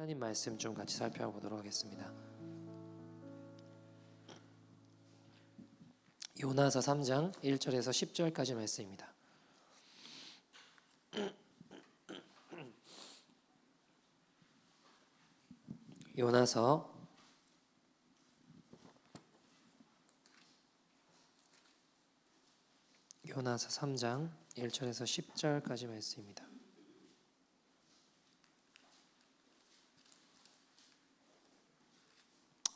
하나님 말씀 좀 같이 살펴보도록 하겠습니다. 요나서 3장 1절에서 10절까지 말씀입니다. 요나서 3장 1절에서 10절까지 말씀입니다.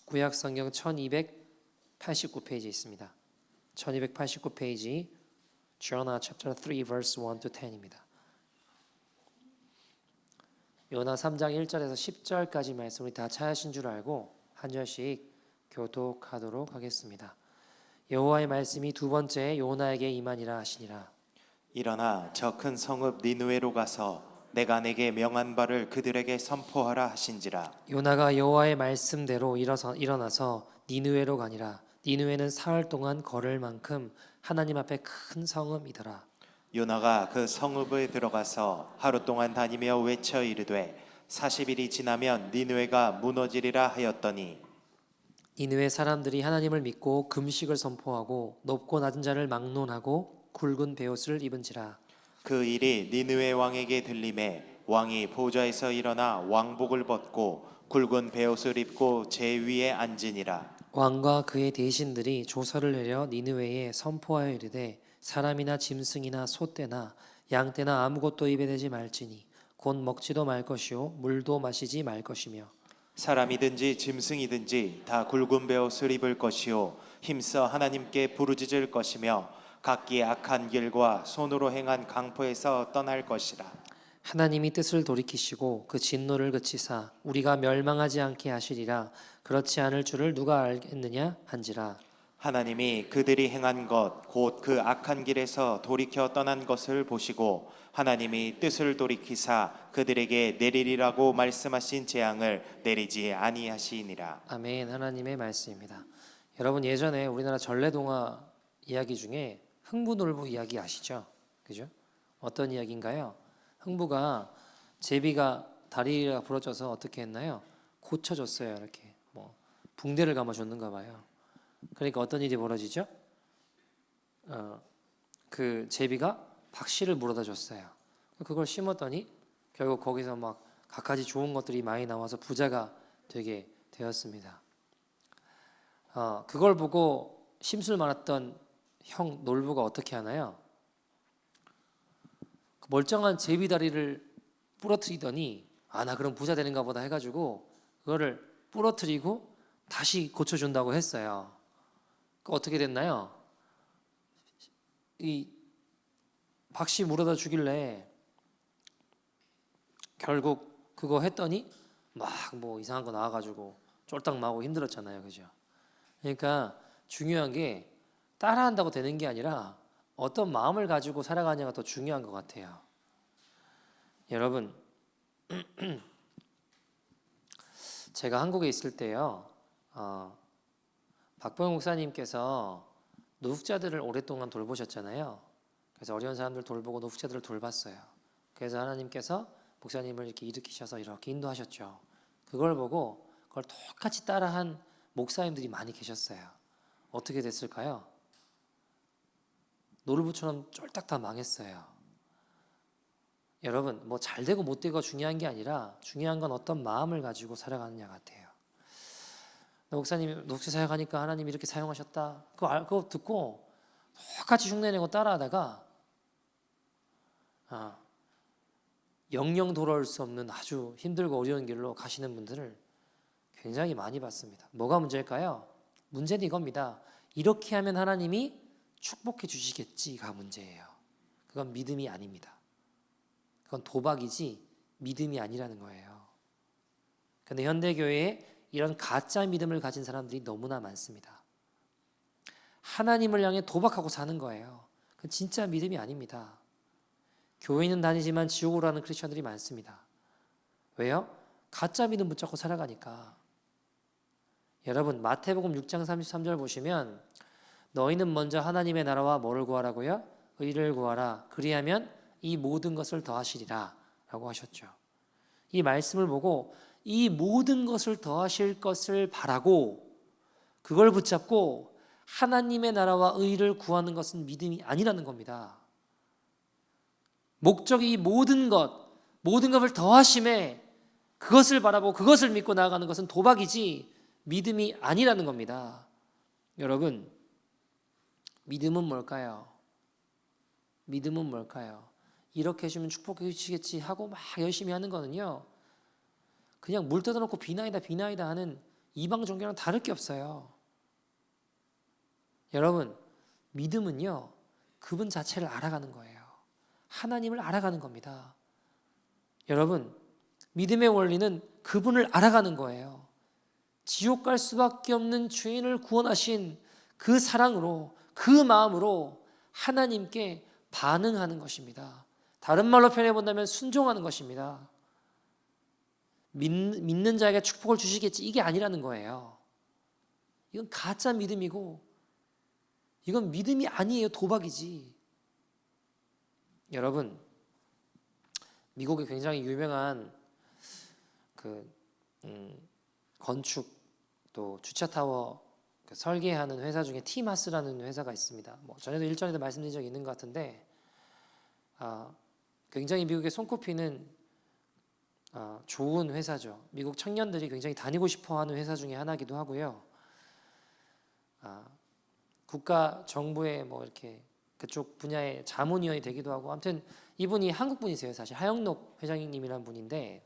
구약 성경 1289페이지 있습니다. 1289페이지 Jonah chapter 3 verse 1 to 10입니다. 요나 3장 1절에서 10절까지 말씀을 다 찾으신 줄 알고 한 절씩 교독하도록 하겠습니다. 여호와의 말씀이 두 번째 요나에게 임하니라 하시니라. 일어나 저 큰 성읍 니느웨로 가서 내가 내게 명한 바를 그들에게 선포하라 하신지라. 요나가 여호와의 말씀대로 일어나서 니느웨로 가니라. 니느웨는 사흘 동안 걸을 만큼 하나님 앞에 큰 성읍이더라. 요나가 그 성읍에 들어가서 하루 동안 다니며 외쳐 이르되 40일이 지나면 니느웨가 무너지리라 하였더니 니느웨 사람들이 하나님을 믿고 금식을 선포하고 높고 낮은 자를 막론하고 굵은 베옷을 입은지라. 그 일이 니느웨 왕에게 들림에 왕이 보좌에서 일어나 왕복을 벗고 굵은 베옷을 입고 제 위에 앉으니라. 왕과 그의 대신들이 조서를 내려 니느웨에 선포하여 이르되 사람이나 짐승이나 소떼나 양떼나 아무것도 입에 대지 말지니 곧 먹지도 말 것이요 물도 마시지 말 것이며 사람이든지 짐승이든지 다 굵은 베옷을 입을 것이요 힘써 하나님께 부르짖을 것이며 각기 악한 길과 손으로 행한 강포에서 떠날 것이라. 하나님이 뜻을 돌이키시고 그 진노를 그치사 우리가 멸망하지 않게 하시리라. 그렇지 않을 줄을 누가 알겠느냐 한지라. 하나님이 그들이 행한 것 곧 그 악한 길에서 돌이켜 떠난 것을 보시고 하나님이 뜻을 돌이키사 그들에게 내리리라고 말씀하신 재앙을 내리지 아니하시니라. 아멘. 하나님의 말씀입니다. 여러분 예전에 우리나라 전래동화 이야기 중에 흥부놀부 이야기 아시죠? 그죠? 어떤 이야기인가요? 흥부가 제비가 다리가 부러져서 어떻게 했나요? 고쳐줬어요. 이렇게 뭐 붕대를 감아줬는가 봐요. 그러니까 어떤 일이 벌어지죠? 그 제비가 박씨를 물어다 줬어요. 그걸 심었더니 결국 거기서 막 갖가지 좋은 것들이 많이 나와서 부자가 되게 되었습니다. 그걸 보고 심술 많았던 형 놀부가 어떻게 하나요? 멀쩡한 제비 다리를 부러뜨리더니 나 그럼 부자 되는가 보다 해가지고 그거를 부러뜨리고 다시 고쳐준다고 했어요. 어떻게 됐나요? 이 박씨 물어다 주길래 결국 그거 했더니 막 뭐 이상한 거 나와가지고 쫄딱 나오고 힘들었잖아요. 그죠? 그러니까 중요한 게 따라한다고 되는 게 아니라 어떤 마음을 가지고 살아가냐가 더 중요한 것 같아요. 여러분 제가 한국에 있을 때요 박보영 목사님께서 노숙자들을 오랫동안 돌보셨잖아요. 그래서 어려운 사람들 돌보고 노숙자들을 돌봤어요. 그래서 하나님께서 목사님을 이렇게 일으키셔서 이렇게 인도하셨죠. 그걸 보고 그걸 똑같이 따라한 목사님들이 많이 계셨어요. 어떻게 됐을까요? 노르부처럼 쫄딱 다 망했어요. 여러분 뭐 잘되고 못되고가 중요한 게 아니라 중요한 건 어떤 마음을 가지고 살아가느냐 같아요. 목사님이 노숙자 사역하니까 하나님이 이렇게 사용하셨다. 그거 듣고 똑같이 흉내내고 따라하다가 영영 돌아올 수 없는 아주 힘들고 어려운 길로 가시는 분들을 굉장히 많이 봤습니다. 뭐가 문제일까요? 문제는 이겁니다. 이렇게 하면 하나님이 축복해 주시겠지가 문제예요. 그건 믿음이 아닙니다. 그건 도박이지 믿음이 아니라는 거예요. 그런데 현대교회에 이런 가짜 믿음을 가진 사람들이 너무나 많습니다. 하나님을 향해 도박하고 사는 거예요. 그건 진짜 믿음이 아닙니다. 교회는 다니지만 지옥으로 가는 크리스천들이 많습니다. 왜요? 가짜 믿음 붙잡고 살아가니까. 여러분 마태복음 6장 33절 보시면 너희는 먼저 하나님의 나라와 뭐를 구하라고요? 의를 구하라. 그리하면 이 모든 것을 더하시리라 라고 하셨죠. 이 말씀을 보고 이 모든 것을 더하실 것을 바라고 그걸 붙잡고 하나님의 나라와 의를 구하는 것은 믿음이 아니라는 겁니다. 목적이 이 모든 것을 더하심에 그것을 바라보고 그것을 믿고 나아가는 것은 도박이지 믿음이 아니라는 겁니다. 여러분, 믿음은 뭘까요? 믿음은 뭘까요? 이렇게 해주면 축복해 주시겠지 하고 막 열심히 하는 거는요, 그냥 물 뜯어놓고 비나이다 하는 이방 종교랑 다를 게 없어요. 여러분, 믿음은요, 그분 자체를 알아가는 거예요. 하나님을 알아가는 겁니다. 여러분, 믿음의 원리는 그분을 알아가는 거예요. 지옥 갈 수밖에 없는 죄인을 구원하신 그 사랑으로, 그 마음으로 하나님께 반응하는 것입니다. 다른 말로 표현해 본다면 순종하는 것입니다. 믿는 자에게 축복을 주시겠지, 이게 아니라는 거예요. 이건 가짜 믿음이고 이건 믿음이 아니에요. 도박이지. 여러분, 미국에 굉장히 유명한 건축 또 주차 타워 설계하는 회사 중에 티마스라는 회사가 있습니다. 전에도 일전에도 말씀드린 적이 있는 것 같은데, 굉장히 미국에 손꼽히는 좋은 회사죠. 미국 청년들이 굉장히 다니고 싶어하는 회사 중에 하나이기도 하고요. 국가 정부의 이렇게 그쪽 분야의 자문위원이 되기도 하고, 아무튼 이분이 한국 분이세요. 사실 하영록 회장님이라는 분인데,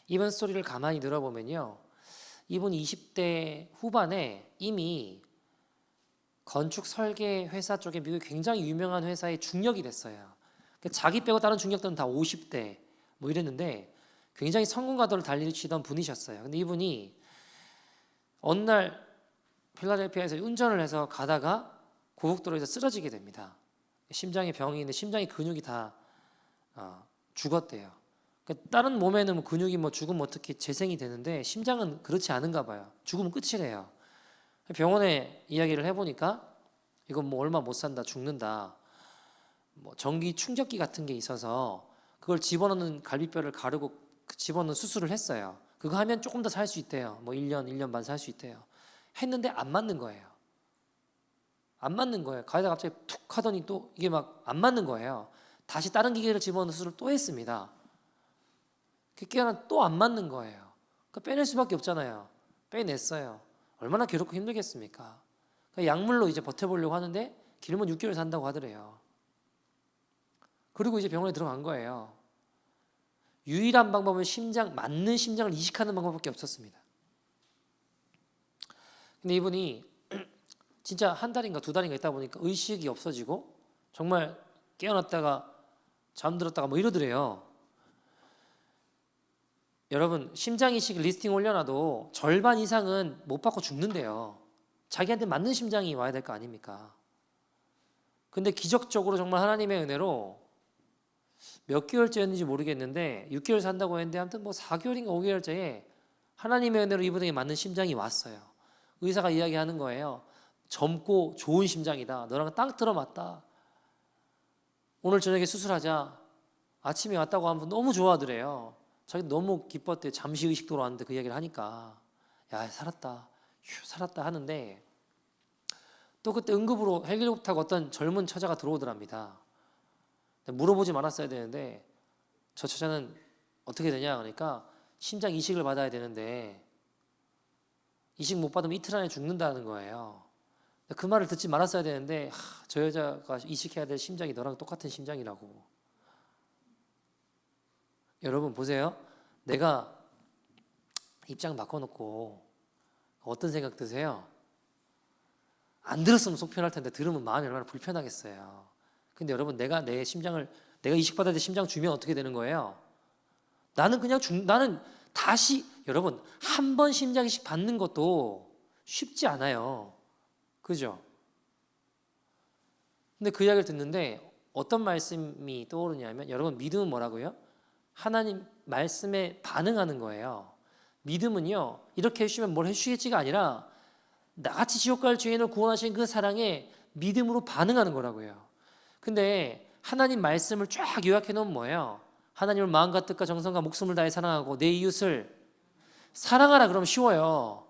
이번 스토리를 가만히 들어보면요, 이분 20대 후반에 이미 건축 설계 회사 쪽에 미국에 굉장히 유명한 회사의 중력이 됐어요. 자기 빼고 다른 중력들은 다 50대 이랬는데 굉장히 성공가도를 달리치던 분이셨어요. 근데 이분이 어느 날 필라델피아에서 운전을 해서 가다가 고속도로에서 쓰러지게 됩니다. 심장에 병이 있는데 심장의 근육이 다 죽었대요. 다른 몸에는 근육이 죽으면 어떻게 재생이 되는데 심장은 그렇지 않은가 봐요. 죽으면 끝이래요. 병원에 이야기를 해보니까 이건 얼마 못 산다, 죽는다, 전기 충격기 같은 게 있어서 그걸 집어넣는 갈비뼈를 가르고 집어넣는 수술을 했어요. 그거 하면 조금 더 살 수 있대요. 1년 반 살 수 있대요. 했는데 안 맞는 거예요. 안 맞는 거예요. 가다가 갑자기 툭 하더니 또 이게 안 맞는 거예요. 다시 다른 기계를 집어넣는 수술을 또 했습니다. 깨어나 또 안 맞는 거예요. 빼낼 수밖에 없잖아요. 빼냈어요. 얼마나 괴롭고 힘들겠습니까? 약물로 이제 버텨보려고 하는데 길면 6개월 산다고 하더래요. 그리고 이제 병원에 들어간 거예요. 유일한 방법은 맞는 심장을 이식하는 방법밖에 없었습니다. 근데 이분이 진짜 한 달인가 두 달인가 있다 보니까 의식이 없어지고 정말 깨어났다가 잠들었다가 이러더래요. 여러분, 심장 이식 리스팅 올려놔도 절반 이상은 못 받고 죽는데요. 자기한테 맞는 심장이 와야 될 거 아닙니까? 근데 기적적으로 정말 하나님의 은혜로 몇 개월째였는지 모르겠는데 6개월 산다고 했는데 아무튼 4개월인가 5개월째에 하나님의 은혜로 이분에게 맞는 심장이 왔어요. 의사가 이야기하는 거예요. 젊고 좋은 심장이다. 너랑 딱 들어맞다. 오늘 저녁에 수술하자. 아침에 왔다고 하면 너무 좋아하더래요. 자기 너무 기뻤대요. 잠시 의식 돌아왔는데 그 이야기를 하니까 야, 살았다. 휴, 살았다 하는데 또 그때 응급으로 헬기콥터 타고 어떤 젊은 처자가 들어오더랍니다. 물어보지 말았어야 되는데 저 처자는 어떻게 되냐 그러니까 심장 이식을 받아야 되는데 이식 못 받으면 이틀 안에 죽는다는 거예요. 그 말을 듣지 말았어야 되는데 저 여자가 이식해야 될 심장이 너랑 똑같은 심장이라고. 여러분 보세요. 내가 입장 바꿔놓고 어떤 생각 드세요? 안 들었으면 속 편할 텐데 들으면 마음이 얼마나 불편하겠어요. 근데 여러분 내가 이식받아야 될 심장 주면 어떻게 되는 거예요? 나는 나는 다시 여러분 한 번 심장 이식 받는 것도 쉽지 않아요. 그죠? 근데 그 이야기를 듣는데 어떤 말씀이 떠오르냐면 여러분 믿음은 뭐라고요? 하나님 말씀에 반응하는 거예요. 믿음은요 이렇게 해주시면 뭘 해주시겠지가 아니라 나같이 지옥 갈 죄인을 구원하신 그 사랑에 믿음으로 반응하는 거라고요. 근데 하나님 말씀을 쫙 요약해 놓으면 뭐예요? 하나님을 마음과 뜻과 정성과 목숨을 다해 사랑하고 내 이웃을 사랑하라 그러면 쉬워요.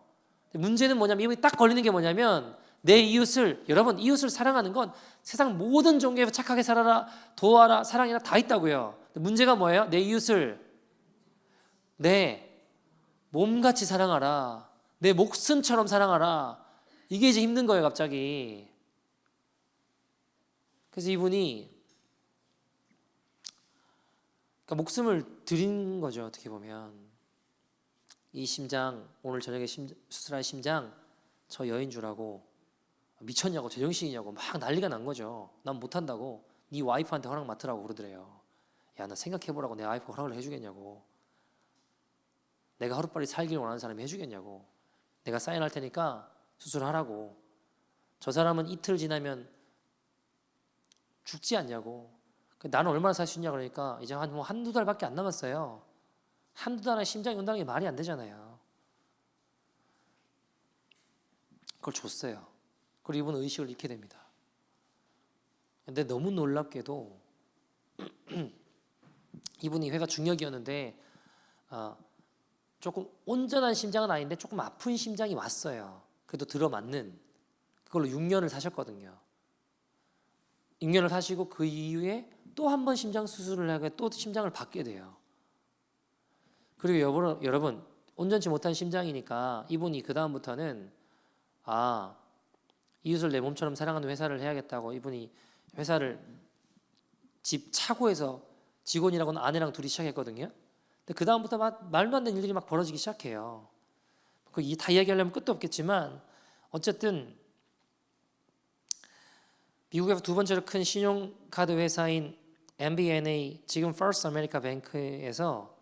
문제는 뭐냐면 이분이 딱 걸리는 게 뭐냐면 내 이웃을, 여러분 이웃을 사랑하는 건 세상 모든 종교에서 착하게 살아라, 도와라, 사랑해라 다 있다고요. 문제가 뭐예요? 내 이웃을 내 몸같이 사랑하라, 내 목숨처럼 사랑하라. 이게 이제 힘든 거예요 갑자기. 그래서 이분이 그러니까 목숨을 드린 거죠 어떻게 보면. 이 심장, 오늘 저녁에 수술할 심장 저 여인 주라고, 미쳤냐고, 제정신이냐고 막 난리가 난 거죠. 난 못한다고, 네 와이프한테 허락 맡으라고 그러더래요. 야, 너 생각해보라고, 내 와이프 허락을 해주겠냐고, 내가 하루빨리 살길 원하는 사람이 해주겠냐고, 내가 사인할 테니까 수술하라고. 저 사람은 이틀 지나면 죽지 않냐고. 나는 얼마나 살 수 있냐 그러니까 이제 한두 달밖에 안 남았어요. 한두 달에 심장이 온다는 게 말이 안 되잖아요. 그걸 줬어요. 그리고 이분은 의식을 잃게 됩니다. 근데 너무 놀랍게도 이분이 회가 중역이었는데 조금 온전한 심장은 아닌데 조금 아픈 심장이 왔어요. 그래도 들어맞는 그걸로 6년을 사셨거든요. 6년을 사시고 그 이후에 또 한 번 심장 수술을 하고 또 심장을 받게 돼요. 그리고 여러분 온전치 못한 심장이니까 이분이 그 다음부터는 이웃을 내 몸처럼 사랑하는 회사를 해야겠다고 이분이 회사를 집 차고에서 직원이라고는 아내랑 둘이 시작했거든요. 근데 그 다음부터 말도 안 되는 일들이 막 벌어지기 시작해요. 다 이야기하려면 끝도 없겠지만 어쨌든 미국에서 두 번째로 큰 신용카드 회사인 MBNA, 지금 First America Bank에서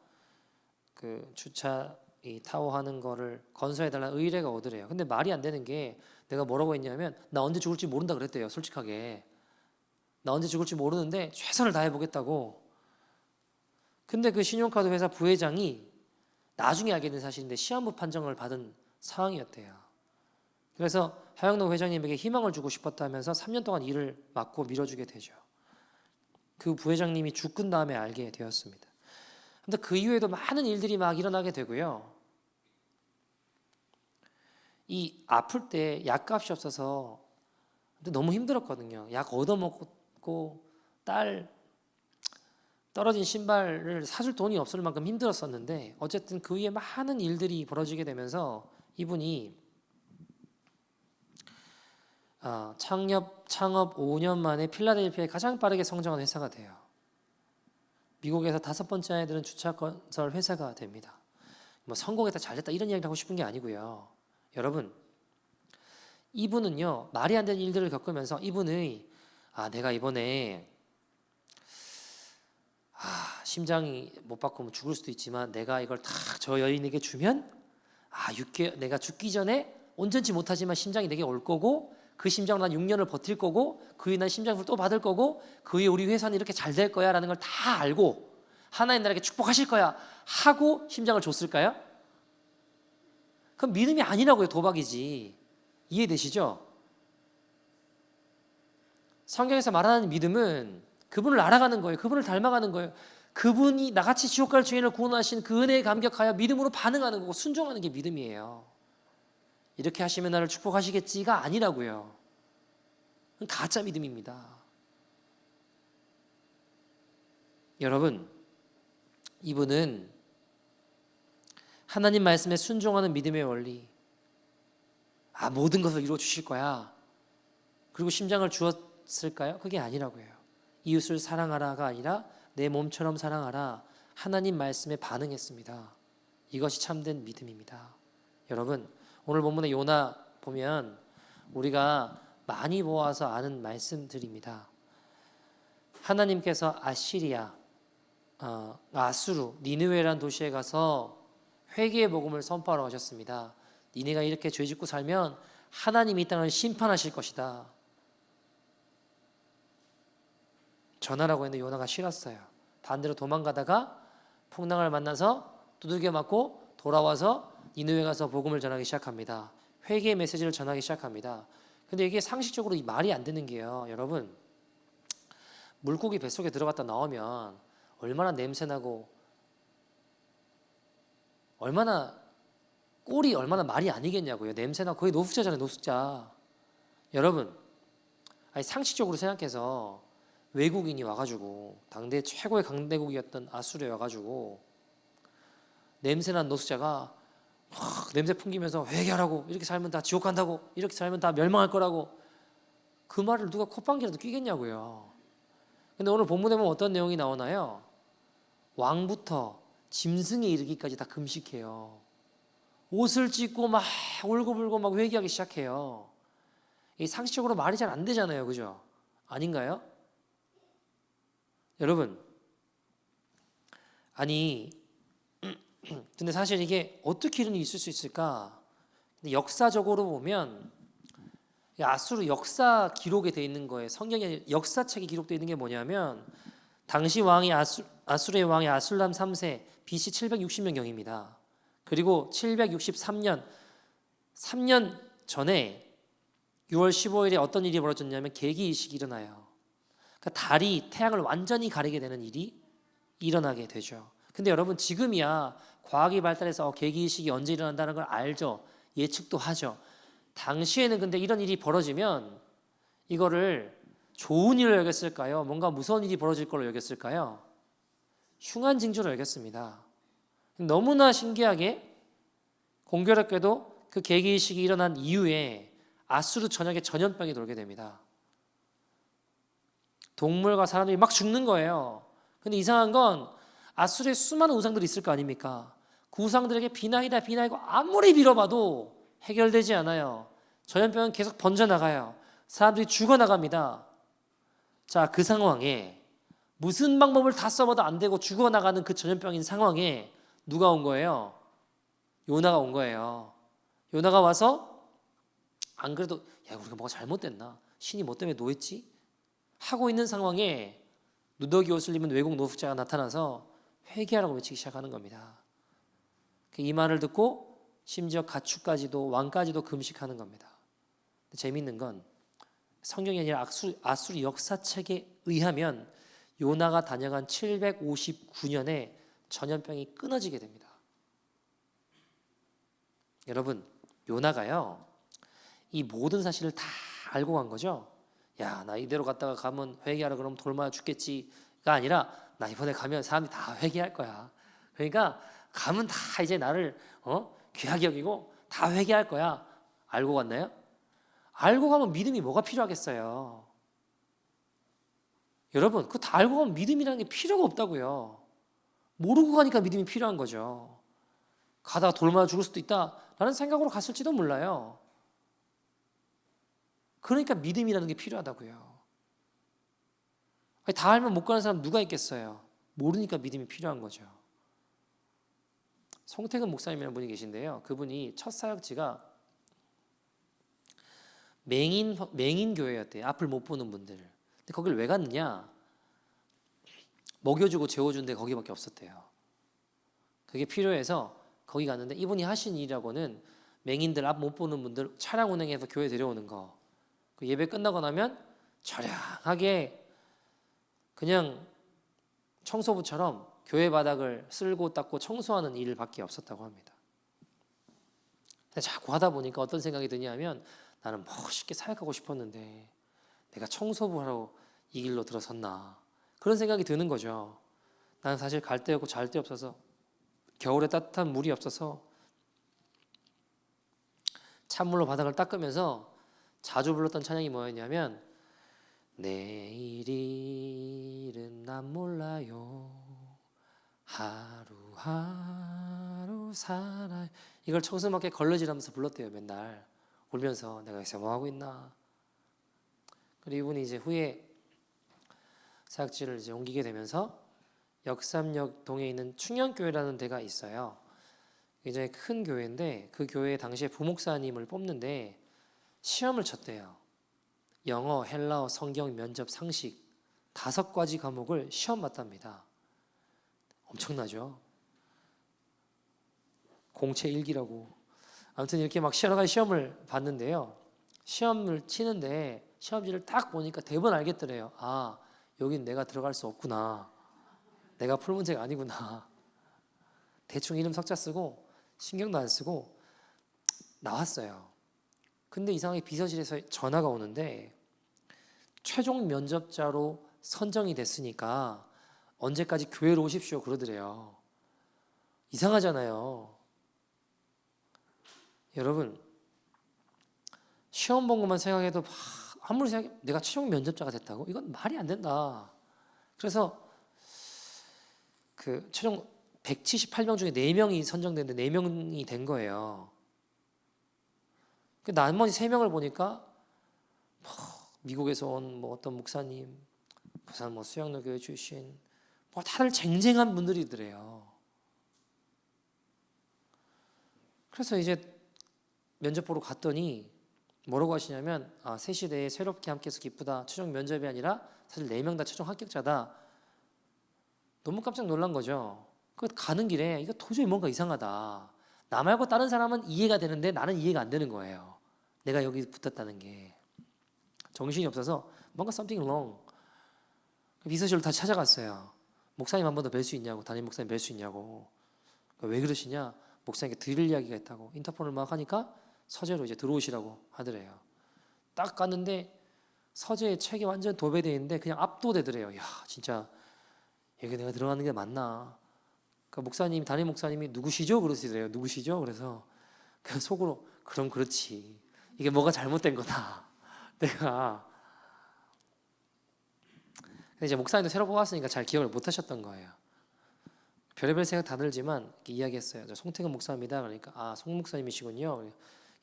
그 주차 이 타워하는 거를 건설해달라는 의뢰가 오더래요. 근데 말이 안 되는 게 내가 뭐라고 했냐면 나 언제 죽을지 모른다 그랬대요. 솔직하게 나 언제 죽을지 모르는데 최선을 다해보겠다고. 근데 그 신용카드 회사 부회장이 나중에 알게 된 사실인데 시한부 판정을 받은 상황이었대요. 그래서 하영록 회장님에게 희망을 주고 싶었다면서 3년 동안 일을 맡고 밀어주게 되죠. 그 부회장님이 죽은 다음에 알게 되었습니다. 근데 그 이후에도 많은 일들이 막 일어나게 되고요. 이 아플 때 약값이 없어서 너무 힘들었거든요. 약 얻어먹고 떨어진 신발을 사줄 돈이 없을 만큼 힘들었었는데 어쨌든 그 위에 많은 일들이 벌어지게 되면서 이분이 창업 5년 만에 필라델피아에 가장 빠르게 성장한 회사가 돼요. 미국에서 5번째 안에 드는 주차 건설 회사가 됩니다. 뭐 성공했다 잘됐다 이런 이야기를 하고 싶은 게 아니고요. 여러분 이분은요 말이 안 되는 일들을 겪으면서 이분의 내가 이번에 심장이 못 바꾸면 죽을 수도 있지만 내가 이걸 다 저 여인에게 주면 6개월 내가 죽기 전에 온전치 못하지만 심장이 내게 올 거고 그 심장으로 난 6년을 버틸 거고 그 후에 난 심장수를 또 받을 거고 그 후에 우리 회사는 이렇게 잘 될 거야 라는 걸 다 알고 하나님 나라에게 축복하실 거야 하고 심장을 줬을까요? 그럼 믿음이 아니라고요. 도박이지. 이해되시죠? 성경에서 말하는 믿음은 그분을 알아가는 거예요. 그분을 닮아가는 거예요. 그분이 나같이 지옥 갈 죄인을 구원하신 그 은혜에 감격하여 믿음으로 반응하는 거고 순종하는 게 믿음이에요. 이렇게 하시면 나를 축복하시겠지가 아니라고요. 그건 가짜 믿음입니다. 여러분, 이분은 하나님 말씀에 순종하는 믿음의 원리, 모든 것을 이루어 주실 거야. 그리고 심장을 주었을까요? 그게 아니라고요. 이웃을 사랑하라가 아니라 내 몸처럼 사랑하라. 하나님 말씀에 반응했습니다. 이것이 참된 믿음입니다. 여러분, 오늘 본문의 요나 보면 우리가 많이 보아서 아는 말씀들입니다. 하나님께서 아시리아, 아수르, 니느웨라는 도시에 가서 회개의 복음을 선포하러 가셨습니다. 니네가 이렇게 죄짓고 살면 하나님이 이 땅을 심판하실 것이다. 전하라고 했는데 요나가 싫었어요. 반대로 도망가다가 풍랑을 만나서 두들겨 맞고 돌아와서 니느웨 가서 복음을 전하기 시작합니다. 회개의 메시지를 전하기 시작합니다. 근데 이게 상식적으로 말이 안 되는 게요. 여러분, 물고기 뱃속에 들어갔다 나오면 얼마나 냄새나고 얼마나 꼴이 얼마나 말이 아니겠냐고요. 냄새나 거의 노숙자잖아요, 노숙자. 여러분, 아니 상식적으로 생각해서 외국인이 와가지고 당대 최고의 강대국이었던 아수르에 와가지고 냄새난 노숙자가 냄새 풍기면서 회개하라고, 이렇게 살면 다 지옥 간다고, 이렇게 살면 다 멸망할 거라고, 그 말을 누가 콧방귀라도 끼겠냐고요. 근데 오늘 본문에 보면 어떤 내용이 나오나요? 왕부터 짐승에 이르기까지 다 금식해요. 옷을 찢고 막 울고불고 막 회개하기 시작해요. 이 상식적으로 말이 잘 안 되잖아요, 그죠? 아닌가요? 여러분, 아니 근데 사실 이게 어떻게 이런 일이 있을 수 있을까? 근데 역사적으로 보면 아수르 역사 기록에 돼 있는 거에, 성경에 역사책에 기록되어 있는 게 뭐냐면 당시 왕이 아수르의 왕이 아술람 3세 BC 760년경입니다. 그리고 763년 3년 전에 6월 15일에 어떤 일이 벌어졌냐면 계기이식이 일어나요. 그러니까 달이 태양을 완전히 가리게 되는 일이 일어나게 되죠. 근데 여러분, 지금이야 과학이 발달해서 계기이식이 언제 일어난다는 걸 알죠. 예측도 하죠. 당시에는 근데 이런 일이 벌어지면 이거를 좋은 일로 여겼을까요? 뭔가 무서운 일이 벌어질 걸로 여겼을까요? 흉한 징조로 여겼습니다. 너무나 신기하게 공교롭게도 그 계기이식이 일어난 이후에 아수르 전역에 전염병이 돌게 됩니다. 동물과 사람들이 막 죽는 거예요. 근데 이상한 건 아수르에 수많은 우상들이 있을 거 아닙니까? 그 우상들에게 비나이다 비나이고 아무리 빌어봐도 해결되지 않아요. 전염병은 계속 번져나가요. 사람들이 죽어나갑니다. 자, 그 상황에 무슨 방법을 다 써봐도 안 되고 죽어나가는 그 전염병인 상황에 누가 온 거예요? 요나가 온 거예요. 요나가 와서 안 그래도 야, 우리가 뭐가 잘못됐나? 신이 뭐 때문에 노했지? 하고 있는 상황에 누더기 옷을 입은 외국 노숙자가 나타나서 회개하라고 외치기 시작하는 겁니다. 이 말을 듣고 심지어 가축까지도 왕까지도 금식하는 겁니다. 재미있는 건 성경이 아니라 아수르 역사책에 의하면 요나가 다녀간 759년에 전염병이 끊어지게 됩니다. 여러분, 요나가요 이 모든 사실을 다 알고 간 거죠. 야, 나 이대로 갔다가 가면 회개하라 그러면 돌맞아 죽겠지가 아니라 나 이번에 가면 사람들이 다 회개할 거야. 그러니까 가면 다 이제 나를 귀하게 여기고 다 회개할 거야. 알고 갔나요? 알고 가면 믿음이 뭐가 필요하겠어요? 여러분, 그거 다 알고 가면 믿음이라는 게 필요가 없다고요. 모르고 가니까 믿음이 필요한 거죠. 가다가 돌맞아 죽을 수도 있다라는 생각으로 갔을지도 몰라요. 그러니까 믿음이라는 게 필요하다고요. 아니, 다 알면 못 가는 사람 누가 있겠어요? 모르니까 믿음이 필요한 거죠. 송태근 목사님이라는 분이 계신데요. 그분이 첫 사역지가 맹인 교회였대요. 앞을 못 보는 분들. 근데 거길 왜 갔느냐? 먹여주고 재워준 데 거기밖에 없었대요. 그게 필요해서 거기 갔는데 이분이 하신 일이라고는 맹인들 앞 못 보는 분들 차량 운행해서 교회 데려오는 거. 그 예배 끝나고 나면 처량하게 그냥 청소부처럼 교회 바닥을 쓸고 닦고 청소하는 일밖에 없었다고 합니다. 근데 자꾸 하다 보니까 어떤 생각이 드냐면 나는 멋있게 사역하고 싶었는데 내가 청소부하러 이 길로 들어섰나, 그런 생각이 드는 거죠. 나는 사실 갈 데 없고 잘 데 없어서 겨울에 따뜻한 물이 없어서 찬물로 바닥을 닦으면서 자주 불렀던 찬양이 뭐였냐면 내일일은 난 몰라요 하루하루 살아요. 이걸 청수맞게 걸러지면서 불렀대요. 맨날 울면서 내가 여기서 뭐 하고 있나. 그리고 이분이 이제 후에 사역지를 이제 옮기게 되면서 역삼역 동에 있는 충현교회라는 데가 있어요. 굉장히 큰 교회인데 그 교회 당시에 부목사님을 뽑는데 시험을 쳤대요. 영어, 헬라어, 성경, 면접, 상식 5가지 과목을 시험 봤답니다. 엄청나죠? 공채 일기라고. 아무튼 이렇게 막 여러 가지 시험을 봤는데요. 시험을 치는데 시험지를 딱 보니까 대번 알겠더래요. 아, 여긴 내가 들어갈 수 없구나. 내가 풀 문제가 아니구나. 대충 이름 석자 쓰고 신경도 안 쓰고 나왔어요. 근데 이상하게 비서실에서 전화가 오는데 최종 면접자로 선정이 됐으니까 언제까지 교회로 오십시오 그러더래요. 이상하잖아요. 여러분 시험 본 것만 생각해도 아무리 생각해 내가 최종 면접자가 됐다고? 이건 말이 안 된다. 그래서 그 최종 178명 중에 4명이 선정됐는데 4명이 된 거예요. 그 나머지 3명을 보니까 미국에서 온 뭐 어떤 목사님, 부산 뭐 수양로 교회 출신, 뭐 다들 쟁쟁한 분들이더래요. 그래서 이제 면접 보러 갔더니 뭐라고 하시냐면 새 시대에 새롭게 함께해서 기쁘다. 최종 면접이 아니라 사실 4명 다 최종 합격자다. 너무 깜짝 놀란 거죠. 그 가는 길에 이거 도저히 뭔가 이상하다. 나 말고 다른 사람은 이해가 되는데 나는 이해가 안 되는 거예요. 내가 여기 붙었다는 게. 정신이 없어서 뭔가 something wrong. 비서실로 다시 찾아갔어요. 목사님 한 번 더 뵐 수 있냐고, 담임 목사님 뵐 수 있냐고. 왜 그러시냐? 목사님께 드릴 이야기가 있다고. 인터폰을 막 하니까 서재로 이제 들어오시라고 하더래요. 딱 갔는데 서재에 책이 완전 도배되어 있는데 그냥 압도되더래요. 야, 진짜 여기 내가 들어가는 게 맞나? 그 목사님, 담임 목사님이 누구시죠? 그러시더래요. 누구시죠? 그래서 그냥 속으로 그럼 그렇지. 이게 뭐가 잘못된 거다. 내가 근데 이제 목사님도 새로 뽑았으니까 잘 기억을 못 하셨던 거예요. 별의별 생각 다 들지만 이렇게 이야기했어요. 저 송태근 목사입니다. 그러니까 송 목사님이시군요.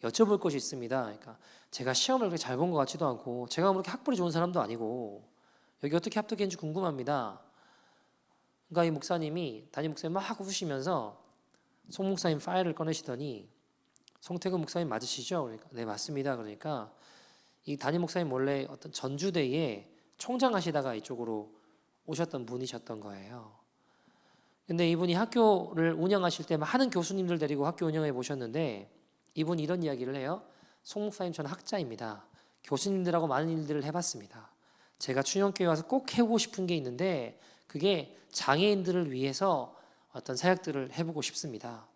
여쭤볼 것이 있습니다. 그러니까 제가 시험을 그렇게 잘 본 것 같지도 않고 제가 그렇게 학벌이 좋은 사람도 아니고 여기 어떻게 합격했는지 궁금합니다. 그러니까 이 목사님이 담임 목사님 막 웃으시면서 송 목사님 파일을 꺼내시더니 송태근 목사님 맞으시죠? 그러니까 네 맞습니다. 그러니까 이 담임 목사님 원래 어떤 전주대에 총장하시다가 이쪽으로 오셨던 분이셨던 거예요. 근데 이분이 학교를 운영하실 때 많은 교수님들 데리고 학교 운영해 보셨는데 이분이 이런 이야기를 해요. 송 목사님 저는 학자입니다. 교수님들하고 많은 일들을 해봤습니다. 제가 춘영교회 와서 꼭 해보고 싶은 게 있는데 그게 장애인들을 위해서 어떤 사역들을 해보고 싶습니다.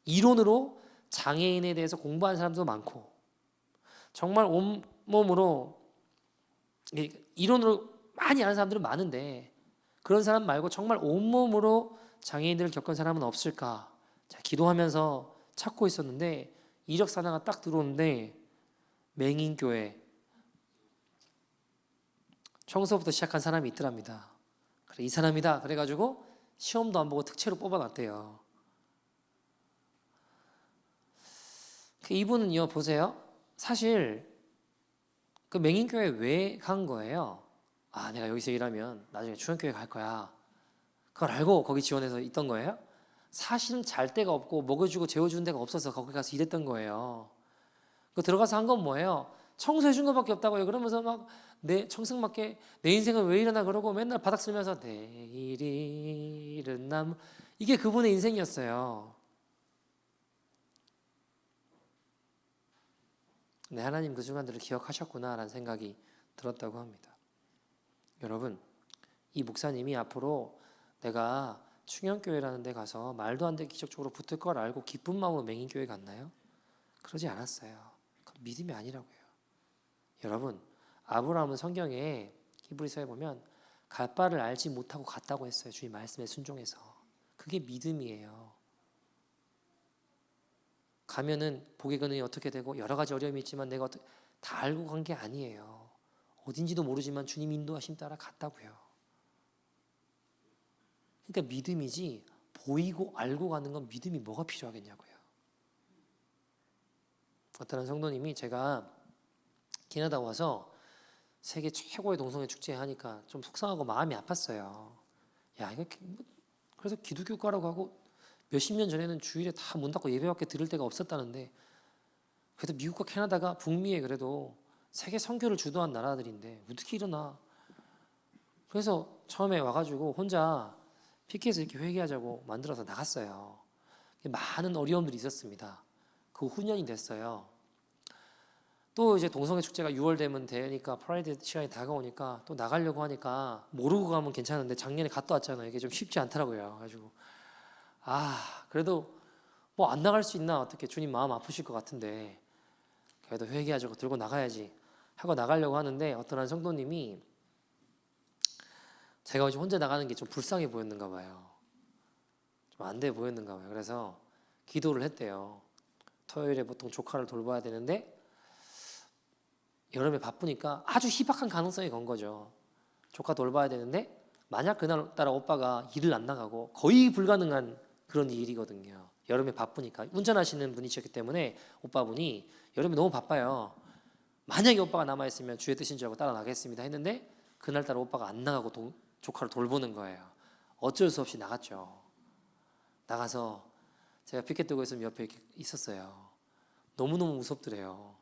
이론으로 장애인에 대해서 공부한 사람도 많고 정말 온몸으로 이론으로 많이 아는 사람들은 많은데 그런 사람 말고 정말 온몸으로 장애인들을 겪은 사람은 없을까? 기도하면서 찾고 있었는데 이력사나가 딱 들어오는데 맹인교회 청소부터 시작한 사람이 있더랍니다. 그래 이 사람이다. 그래가지고 시험도 안 보고 특채로 뽑아놨대요. 이분은요 보세요. 사실 그 맹인교회 왜 간 거예요? 내가 여기서 일하면 나중에 추원교회 갈 거야. 그걸 알고 거기 지원해서 있던 거예요? 사실은 잘 데가 없고 먹여주고 재워주는 데가 없어서 거기 가서 일했던 거예요. 그 들어가서 한 건 뭐예요? 청소해 준 것밖에 없다고요. 그러면서 막 내 청승맞게 내 인생은 왜 이러나 그러고 맨날 바닥 쓸면서 내일이 이른 남 이게 그분의 인생이었어요. 네, 하나님 그 순간들을 기억하셨구나라는 생각이 들었다고 합니다. 여러분, 이 목사님이 앞으로 내가 충영교회라는 데 가서 말도 안 되게 기적적으로 붙을 걸 알고 기쁜 마음으로 맹인교회 갔나요? 그러지 않았어요. 그건 믿음이 아니라고요. 여러분, 아브라함은 성경에 히브리서에 보면 갈 바를 알지 못하고 갔다고 했어요. 주님 말씀에 순종해서. 그게 믿음이에요. 가면은 복의 근원이 어떻게 되고 여러 가지 어려움이 있지만 내가 다 알고 간 게 아니에요. 어딘지도 모르지만 주님 인도하심 따라 갔다고요. 그러니까 믿음이지 보이고 알고 가는 건 믿음이 뭐가 필요하겠냐고요. 어떤 성도님이 제가 캐나다 와서 세계 최고의 동성애 축제 하니까 좀 속상하고 마음이 아팠어요. 야 이거 그래서 기독교과라고 하고 몇십 년 전에는 주일에 다 문 닫고 예배밖에 들을 데가 없었다는데 그래도 미국과 캐나다가 북미에 그래도 세계 선교를 주도한 나라들인데 어떻게 일어나? 그래서 처음에 와가지고 혼자 피켓에서 이렇게 회개하자고 만들어서 나갔어요. 많은 어려움들이 있었습니다. 그 후년이 됐어요. 또 이제 동성애 축제가 6월 되면 되니까 프라이드 시간이 다가오니까 또 나가려고 하니까 모르고 가면 괜찮은데 작년에 갔다 왔잖아요. 이게 좀 쉽지 않더라고요. 가지고 그래도 뭐 안 나갈 수 있나 어떻게 주님 마음 아프실 것 같은데 그래도 회개하자고 들고 나가야지 하고 나가려고 하는데 어떤 한 성도님이 제가 이제 혼자 나가는 게 좀 불쌍해 보였는가 봐요. 좀 안 돼 보였는가 봐요. 그래서 기도를 했대요. 토요일에 보통 조카를 돌봐야 되는데 여름에 바쁘니까 아주 희박한 가능성이 건 거죠. 조카 돌봐야 되는데 만약 그날따라 오빠가 일을 안 나가고 거의 불가능한 그런 일이거든요. 여름에 바쁘니까 운전하시는 분이셨기 때문에 오빠분이 여름에 너무 바빠요. 만약에 오빠가 남아있으면 주의 뜻인 줄 알고 따라 나가겠습니다 했는데 그날따라 오빠가 안 나가고 조카를 돌보는 거예요. 어쩔 수 없이 나갔죠. 나가서 제가 피켓 들고 있으면 옆에 이렇게 있었어요. 너무너무 무섭더래요.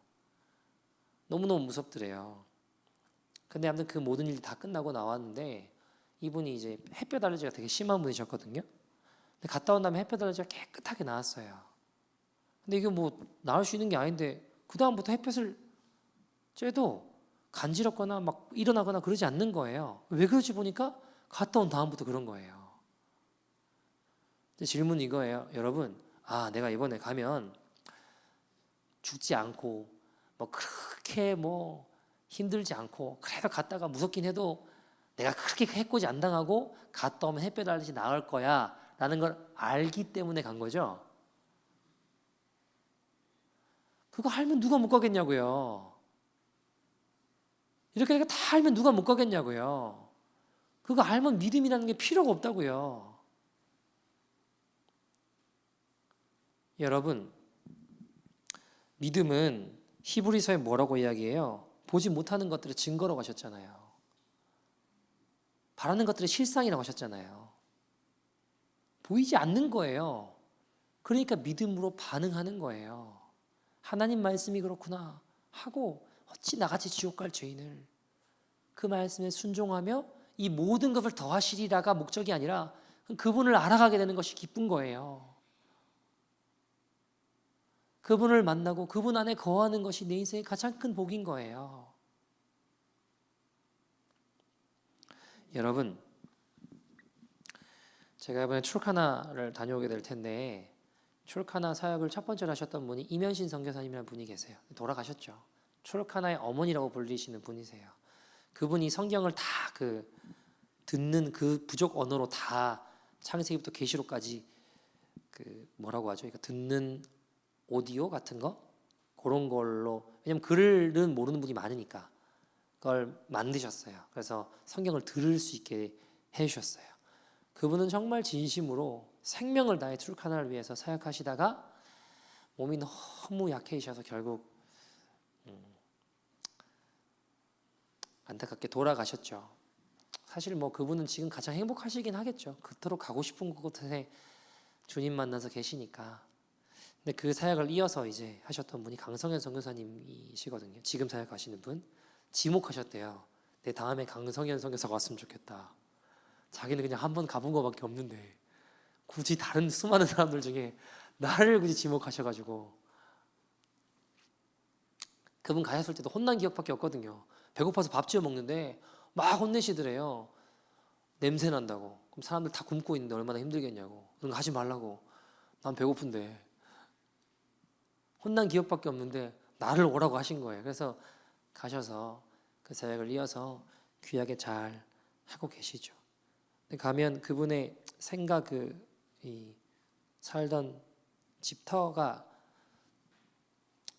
너무너무 무섭더래요. 근데 아무튼 그 모든 일이 다 끝나고 나왔는데 이분이 이제 햇볕 알러지가 되게 심한 분이셨거든요. 근데 갔다 온 다음에 햇볕 알러지가 깨끗하게 나았어요. 근데 이게 뭐 나을 수 있는 게 아닌데 그 다음부터 햇볕을 쬐도 간지럽거나 막 일어나거나 그러지 않는 거예요. 왜 그런지 보니까 갔다 온 다음부터 그런 거예요. 질문이 이거예요. 여러분, 내가 이번에 가면 죽지 않고 뭐 그렇게 뭐 힘들지 않고 그래도 갔다가 무섭긴 해도 내가 그렇게 해코지 안 당하고 갔다 오면 햇볕 알러지 나을 거야 라는 걸 알기 때문에 간 거죠. 그거 알면 누가 못 가겠냐고요. 이렇게 내가 다 알면 누가 못 가겠냐고요. 그거 알면 믿음이라는 게 필요가 없다고요. 여러분, 믿음은 히브리서에 뭐라고 이야기해요? 보지 못하는 것들의 증거라고 하셨잖아요. 바라는 것들의 실상이라고 하셨잖아요. 보이지 않는 거예요. 그러니까 믿음으로 반응하는 거예요. 하나님 말씀이 그렇구나 하고 어찌 나같이 지옥 갈 죄인을 그 말씀에 순종하며 이 모든 것을 더하시리라가 목적이 아니라 그분을 알아가게 되는 것이 기쁜 거예요. 그분을 만나고 그분 안에 거하는 것이 내 인생의 가장 큰 복인 거예요. 여러분, 제가 이번에 출카나를 다녀오게 될 텐데 출카나 사역을 첫 번째로 하셨던 분이 이면신 선교사님이라는 분이 계세요. 돌아가셨죠. 출카나의 어머니라고 불리시는 분이세요. 그분이 성경을 다 듣는 그 부족 언어로 다 창세기부터 계시록까지 뭐라고 하죠? 그러니까 듣는 오디오 같은 거 그런 걸로 왜냐면 글은 모르는 분이 많으니까 그걸 만드셨어요. 그래서 성경을 들을 수 있게 해주셨어요. 그분은 정말 진심으로 생명을 다해 출카나를 위해서 사역하시다가 몸이 너무 약해지셔서 결국 안타깝게 돌아가셨죠. 사실 뭐 그분은 지금 가장 행복하시긴 하겠죠. 그토록 가고 싶은 곳에 주님 만나서 계시니까. 근데 그 사역을 이어서 이제 하셨던 분이 강성현 선교사님이시거든요. 지금 사역하시는 분. 지목하셨대요. 내 다음에 강성현 선교사가 왔으면 좋겠다. 자기는 그냥 한 번 가본 거밖에 없는데 굳이 다른 수많은 사람들 중에 나를 굳이 지목하셔가지고 그분 가셨을 때도 혼난 기억밖에 없거든요. 배고파서 밥 지어 먹는데 막 혼내시더래요. 냄새 난다고. 그럼 사람들 다 굶고 있는데 얼마나 힘들겠냐고. 그런 거 하지 말라고. 난 배고픈데. 혼난 기억밖에 없는데 나를 오라고 하신 거예요. 그래서 가셔서 그 사역을 이어서 귀하게 잘 하고 계시죠. 근데 가면 그분의 생각 이 살던 집터가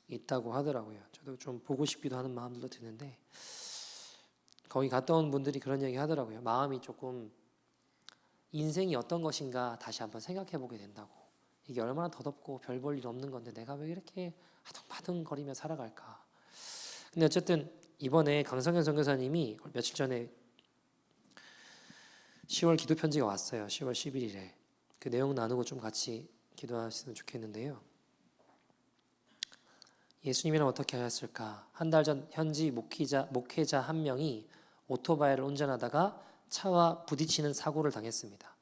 있다고 하더라고요. 저도 좀 보고 싶기도 하는 마음도 드는데 거기 갔다 온 분들이 그런 얘기 하더라고요. 마음이 조금 인생이 어떤 것인가 다시 한번 생각해 보게 된다고. 이게 얼마나 더덥고 별 볼 일 없는 건데 내가 왜 이렇게 아둥바둥 거리며 살아갈까. 근데 어쨌든 이번에 강성현 선교사님이 며칠 전에 10월 기도 편지가 왔어요. 10월 11일에. 그 내용 나누고 좀 같이 기도하시면 좋겠는데요. 예수님이란 어떻게 하였을까? 한 달 전 현지 목회자 한 명이 오토바이를 운전하다가 차와 부딪히는 사고를 당했습니다.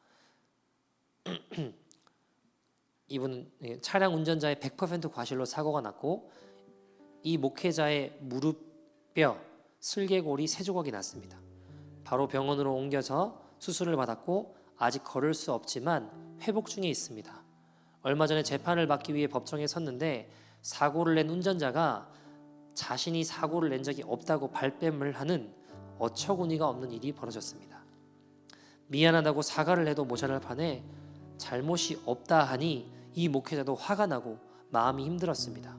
이분은 차량 운전자의 100% 과실로 사고가 났고 이 목회자의 무릎뼈 슬개골이 3조각이 났습니다. 바로 병원으로 옮겨서 수술을 받았고 아직 걸을 수 없지만 회복 중에 있습니다. 얼마 전에 재판을 받기 위해 법정에 섰는데 사고를 낸 운전자가 자신이 사고를 낸 적이 없다고 발뺌을 하는 어처구니가 없는 일이 벌어졌습니다. 미안하다고 사과를 해도 모자랄 판에 잘못이 없다 하니 이 목회자도 화가 나고 마음이 힘들었습니다.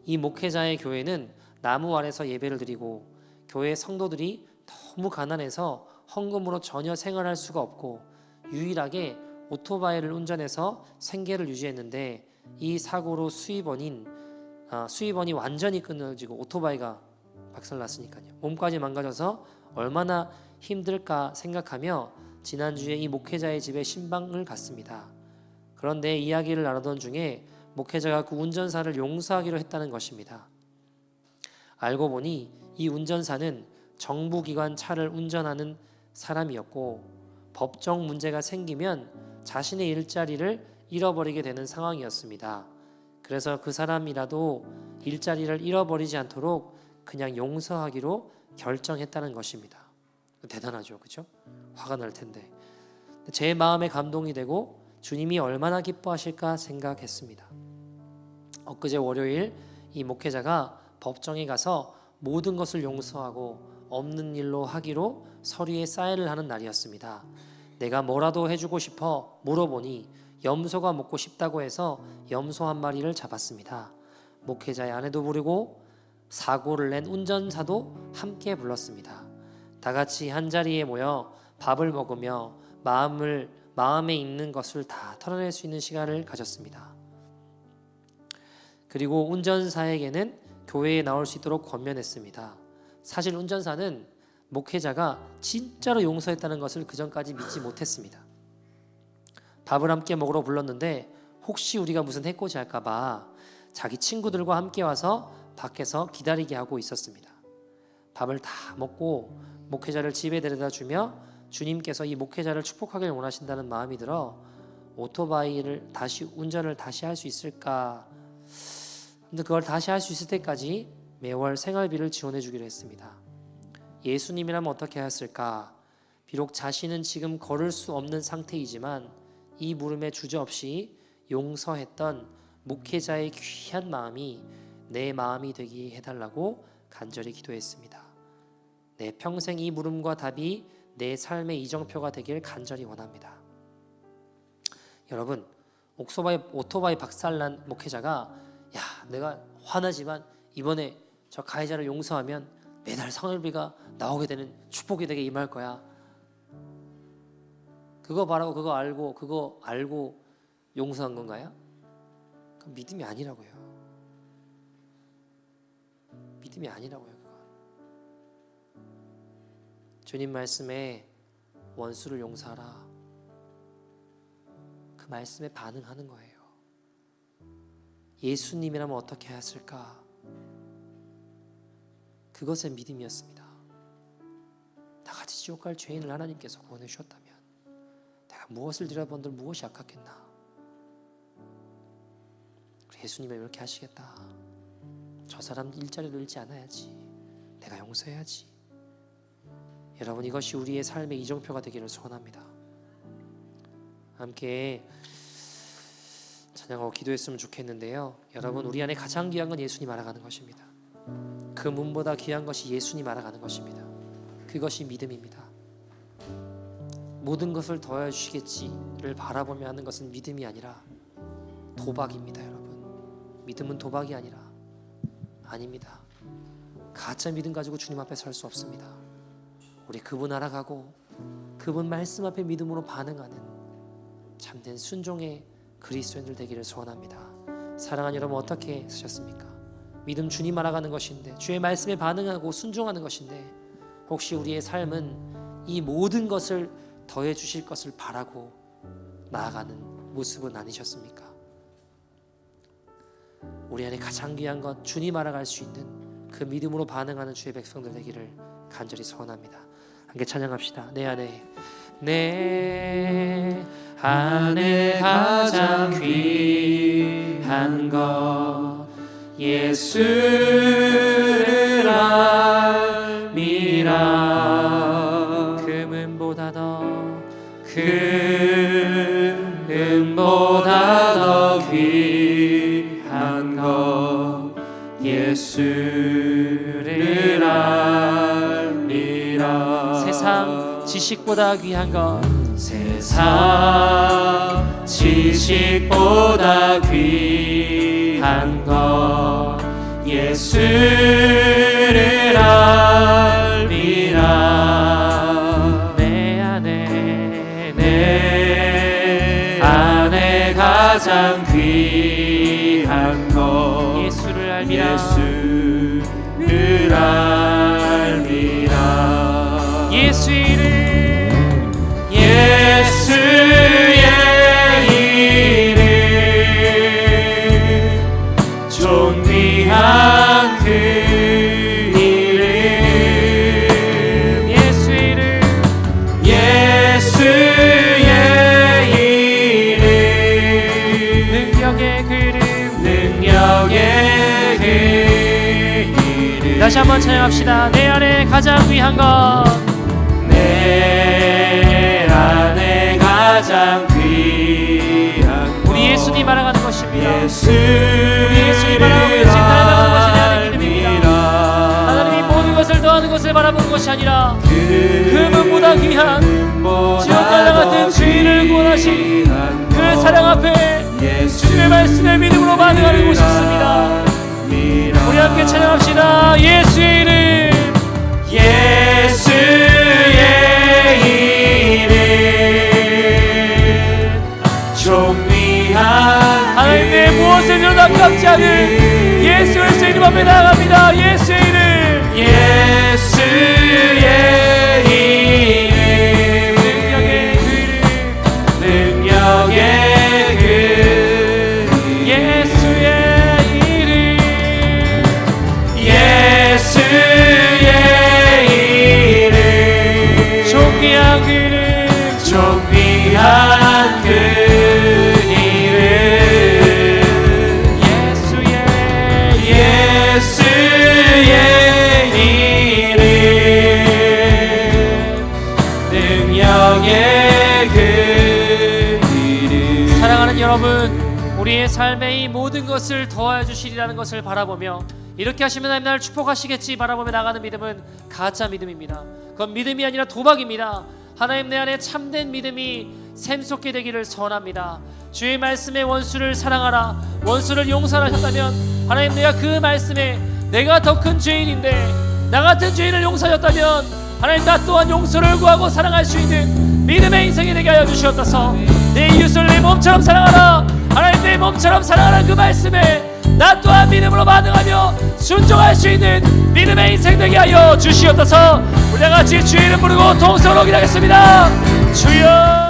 이 목회자의 교회는 나무 아래서 예배를 드리고 교회 성도들이 너무 가난해서 헌금으로 전혀 생활할 수가 없고 유일하게 오토바이를 운전해서 생계를 유지했는데 이 사고로 수입원이 완전히 끊어지고 오토바이가 박살났으니까요. 몸까지 망가져서 얼마나 힘들까 생각하며 지난주에 이 목회자의 집에 신방을 갔습니다. 그런데 이야기를 나누던 중에 목회자가 그 운전사를 용서하기로 했다는 것입니다. 알고 보니 이 운전사는 정부기관 차를 운전하는 사람이었고 법정 문제가 생기면 자신의 일자리를 잃어버리게 되는 상황이었습니다. 그래서 그 사람이라도 일자리를 잃어버리지 않도록 그냥 용서하기로 결정했다는 것입니다. 대단하죠, 그렇죠? 화가 날 텐데 제 마음에 감동이 되고 주님이 얼마나 기뻐하실까 생각했습니다. 엊그제 월요일 이 목회자가 법정에 가서 모든 것을 용서하고 없는 일로 하기로 서류에 사인을 하는 날이었습니다. 내가 뭐라도 해주고 싶어 물어보니 염소가 먹고 싶다고 해서 염소 한 마리를 잡았습니다. 목회자의 아내도 부르고 사고를 낸 운전사도 함께 불렀습니다. 다 같이 한 자리에 모여 밥을 먹으며 마음에 있는 것을 다 털어낼 수 있는 시간을 가졌습니다. 그리고 운전사에게는 교회에 나올 수 있도록 권면했습니다. 사실 운전사는 목회자가 진짜로 용서했다는 것을 그전까지 믿지 못했습니다. 밥을 함께 먹으러 불렀는데 혹시 우리가 무슨 해코지 할까 봐 자기 친구들과 함께 와서 밖에서 기다리게 하고 있었습니다. 밥을 다 먹고 목회자를 집에 데려다 주며 주님께서 이 목회자를 축복하길 원하신다는 마음이 들어 오토바이를 운전을 다시 할 수 있을까? 근데 그걸 다시 할 수 있을 때까지 매월 생활비를 지원해 주기로 했습니다. 예수님이라면 어떻게 하였을까? 비록 자신은 지금 걸을 수 없는 상태이지만 이 물음에 주저없이 용서했던 목회자의 귀한 마음이 내 마음이 되게 해달라고 간절히 기도했습니다. 내 평생 이 물음과 답이 내 삶의 이정표가 되길 간절히 원합니다. 여러분, 오토바이 박살난 목회자가 내가 화나지만 이번에 저 가해자를 용서하면 매달 생활비가 나오게 되는 축복이 되게 임할 거야. 그거 바라고 그거 알고 용서한 건가요? 그건 믿음이 아니라고요. 믿음이 아니라고요. 그건. 주님 말씀에 원수를 용서하라. 그 말씀에 반응하는 거예요. 예수님이라면 어떻게 하였을까? 그것의 믿음이었습니다. 나같이 지옥 갈 죄인을 하나님께서 구원해 주셨다면 내가 무엇을 드려본들 무엇이 아깝겠나? 우리 예수님이 이렇게 하시겠다. 저 사람 일자리를 잃지 않아야지. 내가 용서해야지. 여러분, 이것이 우리의 삶의 이정표가 되기를 소원합니다. 함께 찬양하고 기도했으면 좋겠는데요. 여러분, 우리 안에 가장 귀한 건 예수님 알아가는 것입니다. 그 문보다 귀한 것이 예수님 알아가는 것입니다. 그것이 믿음입니다. 모든 것을 더해 주시겠지를 바라보며 하는 것은 믿음이 아니라 도박입니다. 여러분, 믿음은 도박이 아닙니다. 가짜 믿음 가지고 주님 앞에 설 수 없습니다. 우리 그분 알아가고 그분 말씀 앞에 믿음으로 반응하는 참된 순종의 그리스도인들 되기를 소원합니다. 사랑하는 여러분, 어떻게 사셨습니까? 믿음 주님 알아가는 것인데, 주의 말씀에 반응하고 순종하는 것인데, 혹시 우리의 삶은 이 모든 것을 더해 주실 것을 바라고 나아가는 모습은 아니셨습니까? 우리 안에 가장 귀한 것, 주님 알아갈 수 있는 그 믿음으로 반응하는 주의 백성들 되기를 간절히 소원합니다. 함께 찬양합시다. 내 안에 가장 귀한 것 예수를 알미라. 금은보다 더 귀한 것 예수를 알미라. 세상 지식보다 귀한 것, 세상 지식보다 귀한 것 예수를 알미라. 내 안에 가장 귀한 것 예수를 알미라. 예수를 알미라. 예수의 이름, 예수의 이름, 존귀한 그 이름. 예수의 이름, 예수의 이름, 능력의 그 이름, 능력의 그 이름. 다시 한번 찬양합시다. 내 안에 가장 귀한 것, 내 안에 가장 귀한 것 우리 예수님 알아가는 것입니다. 예수님 알아가고 예수님 닮아가는 것이 내 안의 믿음입니다. 하나님이 모든 것을 더하는 것을 바라보는 것이 아니라 금은보다 귀한 지옥갈라 같은 죄인을 구원하신 그 사랑 앞에 주의 말씀에 믿음으로 반응하는 곳이 있습니다. 우리 함께 찬양합시다. 예수의 이름, 예수의 이름, 존귀한 하나님의 무엇을 들어도 아깝지 않은 예수 그리스도의 이름 앞에 나아갑니다. 예수의 이름, 예수의 이름, 능력의 그 이름, 능력의 그 예수의 이름, 예수의 이름, 존귀한 그 이름, 존귀한 그 이름, 예수의 이름, 능력의 그 이름. 사랑하는 여러분, 우리의 삶에 이 모든 것을 더하여 주시리라는 것을 바라보며 이렇게 하시면 하나님 나를 축복하시겠지 바라보며 나가는 믿음은 가짜 믿음입니다. 그건 믿음이 아니라 도박입니다. 하나님 내 안에 참된 믿음이 샘솟게 되기를 소원합니다. 주의 말씀에 원수를 사랑하라, 원수를 용서하셨다면 하나님 내가 그 말씀에 내가 더 큰 죄인인데 나 같은 죄인을 용서하셨다면 하나님 나 또한 용서를 구하고 사랑할 수 있는 믿음의 인생이 되게 하여 주시옵소서. 내 이웃을 내 몸처럼 사랑하라, 하나님 내 몸처럼 사랑하라는 그 말씀에 나 또한 믿음으로 반응하며 순종할 수 있는 믿음의 인생 되게 하여 주시옵소서. 우리 같이 주의 이름 부르고 동서로 기도하겠습니다. 주여.